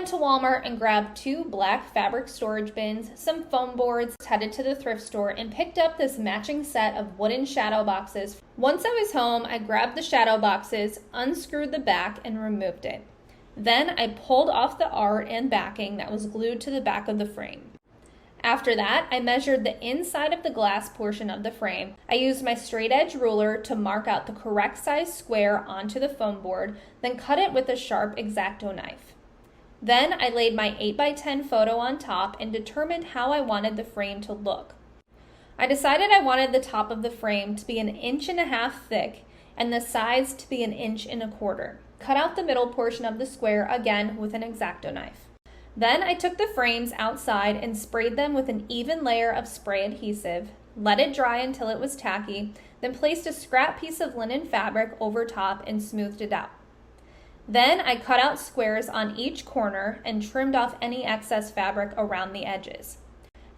went to Walmart and grabbed 2 black fabric storage bins, some foam boards, headed to the thrift store, and picked up this matching set of wooden shadow boxes. Once I was home, I grabbed the shadow boxes, unscrewed the back, and removed it. Then I pulled off the art and backing that was glued to the back of the frame. After that, I measured the inside of the glass portion of the frame. I used my straight edge ruler to mark out the correct size square onto the foam board, then cut it with a sharp X-Acto knife. Then I laid my 8x10 photo on top and determined how I wanted the frame to look. I decided I wanted the top of the frame to be 1.5 inches thick and the sides to be 1.25 inches. Cut out the middle portion of the square again with an X-Acto knife. Then I took the frames outside and sprayed them with an even layer of spray adhesive, let it dry until it was tacky, then placed a scrap piece of linen fabric over top and smoothed it out. Then I cut out squares on each corner and trimmed off any excess fabric around the edges.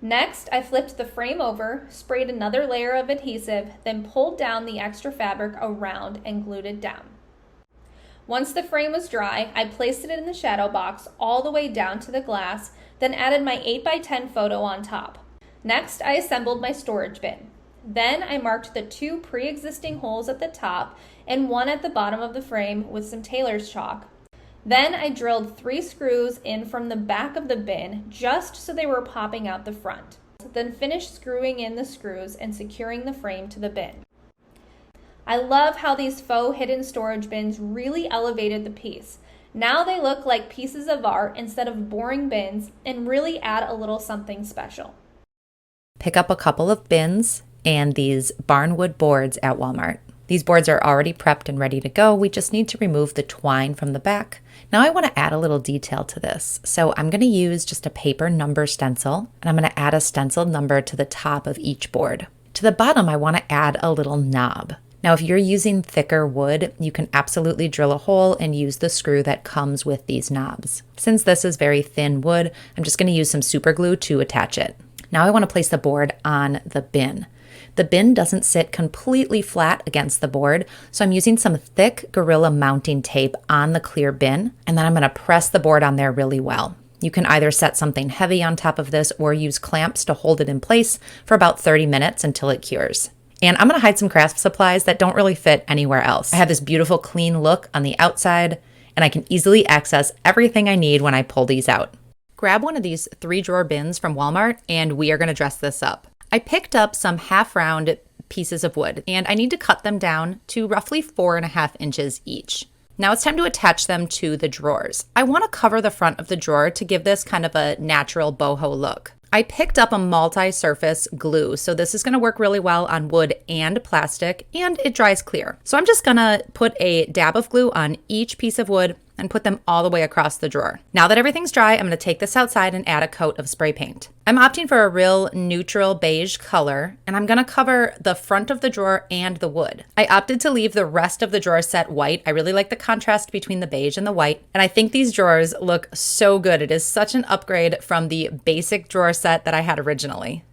Next, I flipped the frame over, sprayed another layer of adhesive, then pulled down the extra fabric around and glued it down. Once the frame was dry, I placed it in the shadow box all the way down to the glass, then added my 8x10 photo on top. Next, I assembled my storage bin. Then I marked the 2 pre-existing holes at the top and 1 at the bottom of the frame with some tailor's chalk. Then I drilled 3 screws in from the back of the bin just so they were popping out the front. Then finished screwing in the screws and securing the frame to the bin. I love how these faux hidden storage bins really elevated the piece. Now they look like pieces of art instead of boring bins and really add a little something special. Pick up a couple of bins and these barnwood boards at Walmart. These boards are already prepped and ready to go. We just need to remove the twine from the back. Now I want to add a little detail to this. So I'm going to use just a paper number stencil, and I'm going to add a stenciled number to the top of each board. To the bottom, I want to add a little knob. Now, if you're using thicker wood, you can absolutely drill a hole and use the screw that comes with these knobs. Since this is very thin wood, I'm just going to use some super glue to attach it. Now I want to place the board on the bin. The bin doesn't sit completely flat against the board, so I'm using some thick Gorilla mounting tape on the clear bin, and then I'm going to press the board on there really well. You can either set something heavy on top of this or use clamps to hold it in place for about 30 minutes until it cures. And I'm going to hide some craft supplies that don't really fit anywhere else. I have this beautiful clean look on the outside, and I can easily access everything I need when I pull these out. Grab one of these 3-drawer bins from Walmart, and we are going to dress this up. I picked up some half-round pieces of wood, and I need to cut them down to roughly 4.5 inches each. Now it's time to attach them to the drawers. I want to cover the front of the drawer to give this kind of a natural boho look. I picked up a multi-surface glue, so this is going to work really well on wood and plastic, and it dries clear. So I'm just going to put a dab of glue on each piece of wood and put them all the way across the drawer. Now that everything's dry, I'm going to take this outside and add a coat of spray paint. I'm opting for a real neutral beige color, and I'm going to cover the front of the drawer and the wood. I opted to leave the rest of the drawer set white. I really like the contrast between the beige and the white, and I think these drawers look so good. It is such an upgrade from the basic drawer set that I had originally.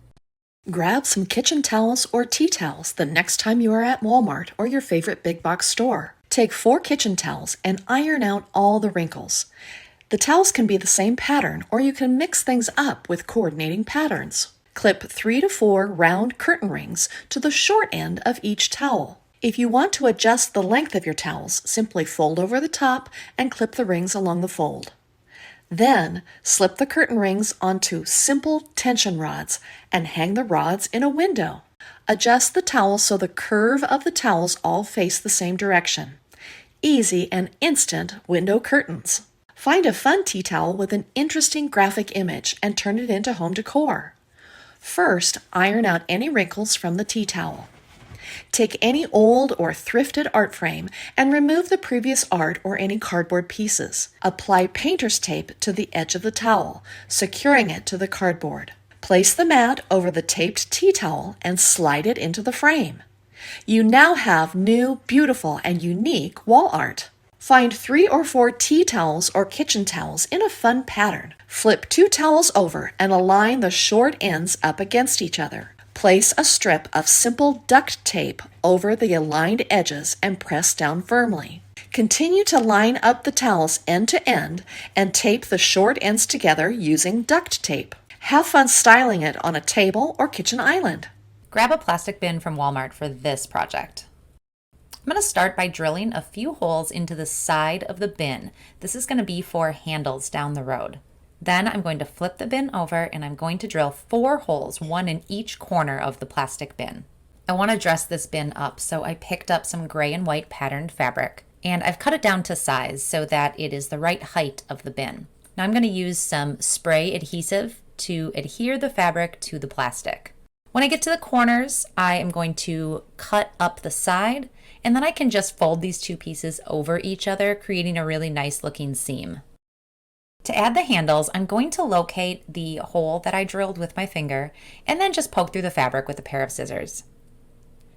Grab some kitchen towels or tea towels the next time you are at Walmart or your favorite big box store. Take 4 kitchen towels and iron out all the wrinkles. The towels can be the same pattern, or you can mix things up with coordinating patterns. Clip 3 to 4 round curtain rings to the short end of each towel. If you want to adjust the length of your towels, simply fold over the top and clip the rings along the fold. Then, slip the curtain rings onto simple tension rods and hang the rods in a window. Adjust the towel so the curve of the towels all face the same direction. Easy and instant window curtains. Find a fun tea towel with an interesting graphic image and turn it into home decor. First, iron out any wrinkles from the tea towel. Take any old or thrifted art frame and remove the previous art or any cardboard pieces. Apply painter's tape to the edge of the towel, securing it to the cardboard. Place the mat over the taped tea towel and slide it into the frame. You now have new, beautiful, and unique wall art. Find 3 or 4 tea towels or kitchen towels in a fun pattern. Flip 2 towels over and align the short ends up against each other. Place a strip of simple duct tape over the aligned edges and press down firmly. Continue to line up the towels end to end and tape the short ends together using duct tape. Have fun styling it on a table or kitchen island. Grab a plastic bin from Walmart for this project. I'm going to start by drilling a few holes into the side of the bin. This is going to be for handles down the road. Then I'm going to flip the bin over and I'm going to drill 4 holes, one in each corner of the plastic bin. I want to dress this bin up, so I picked up some gray and white patterned fabric and I've cut it down to size so that it is the right height of the bin. Now I'm going to use some spray adhesive to adhere the fabric to the plastic. When I get to the corners, I am going to cut up the side, and then I can just fold these 2 pieces over each other, creating a really nice looking seam. To add the handles, I'm going to locate the hole that I drilled with my finger and then just poke through the fabric with a pair of scissors.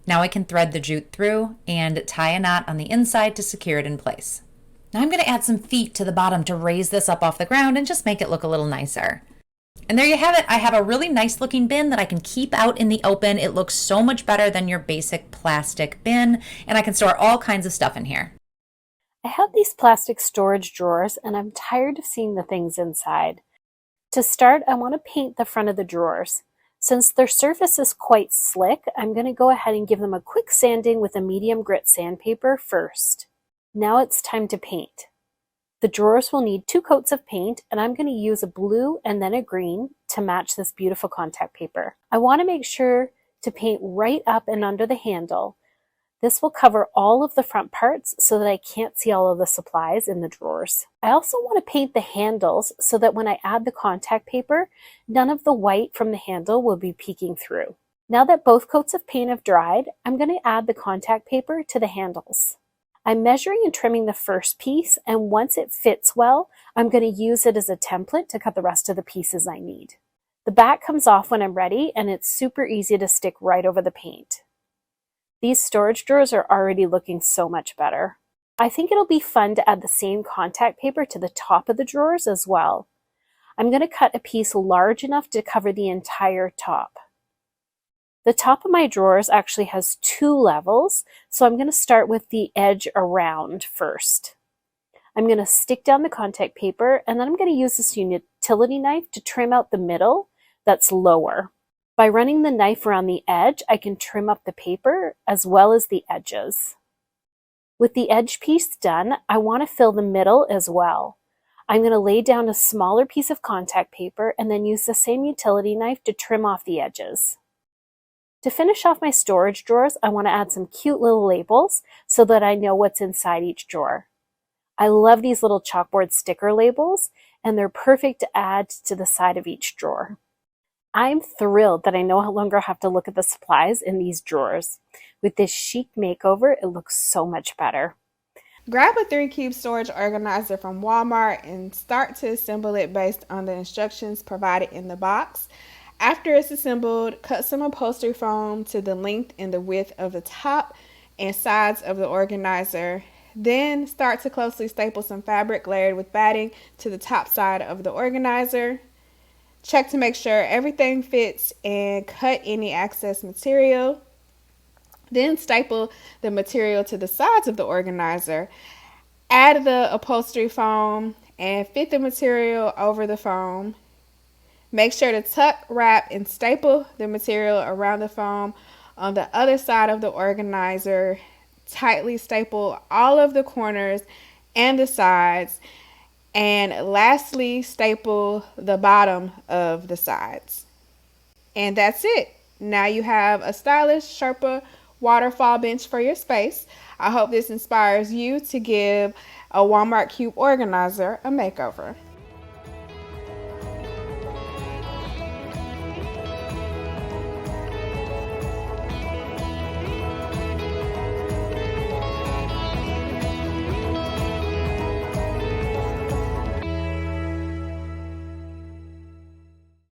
Now I can thread the jute through and tie a knot on the inside to secure it in place. Now I'm going to add some feet to the bottom to raise this up off the ground and just make it look a little nicer. And there you have it. I have a really nice looking bin that I can keep out in the open. It looks so much better than your basic plastic bin, and I can store all kinds of stuff in here. I have these plastic storage drawers and I'm tired of seeing the things inside. To start, I want to paint the front of the drawers. Since their surface is quite slick, I'm going to go ahead and give them a quick sanding with a medium grit sandpaper first. Now it's time to paint. The drawers will need 2 coats of paint, and I'm going to use a blue and then a green to match this beautiful contact paper. I want to make sure to paint right up and under the handle. This will cover all of the front parts so that I can't see all of the supplies in the drawers. I also want to paint the handles so that when I add the contact paper, none of the white from the handle will be peeking through. Now that both coats of paint have dried, I'm going to add the contact paper to the handles. I'm measuring and trimming the first piece, and once it fits well, I'm going to use it as a template to cut the rest of the pieces I need. The back comes off when I'm ready, and it's super easy to stick right over the paint. These storage drawers are already looking so much better. I think it'll be fun to add the same contact paper to the top of the drawers as well. I'm going to cut a piece large enough to cover the entire top. The top of my drawers actually has 2 levels, so I'm going to start with the edge around first. I'm going to stick down the contact paper, and then I'm going to use this utility knife to trim out the middle that's lower. By running the knife around the edge, I can trim up the paper as well as the edges. With the edge piece done, I want to fill the middle as well. I'm going to lay down a smaller piece of contact paper and then use the same utility knife to trim off the edges. To finish off my storage drawers, I want to add some cute little labels so that I know what's inside each drawer. I love these little chalkboard sticker labels, and they're perfect to add to the side of each drawer. I'm thrilled that I no longer have to look at the supplies in these drawers. With this chic makeover, it looks so much better. Grab a 3-cube storage organizer from Walmart and start to assemble it based on the instructions provided in the box. After it's assembled, cut some upholstery foam to the length and the width of the top and sides of the organizer. Then start to closely staple some fabric layered with batting to the top side of the organizer. Check to make sure everything fits and cut any excess material. Then staple the material to the sides of the organizer. Add the upholstery foam and fit the material over the foam. Make sure to tuck, wrap, and staple the material around the foam on the other side of the organizer. Tightly staple all of the corners and the sides. And lastly, staple the bottom of the sides. And that's it. Now you have a stylish Sherpa waterfall bench for your space. I hope this inspires you to give a Walmart Cube organizer a makeover.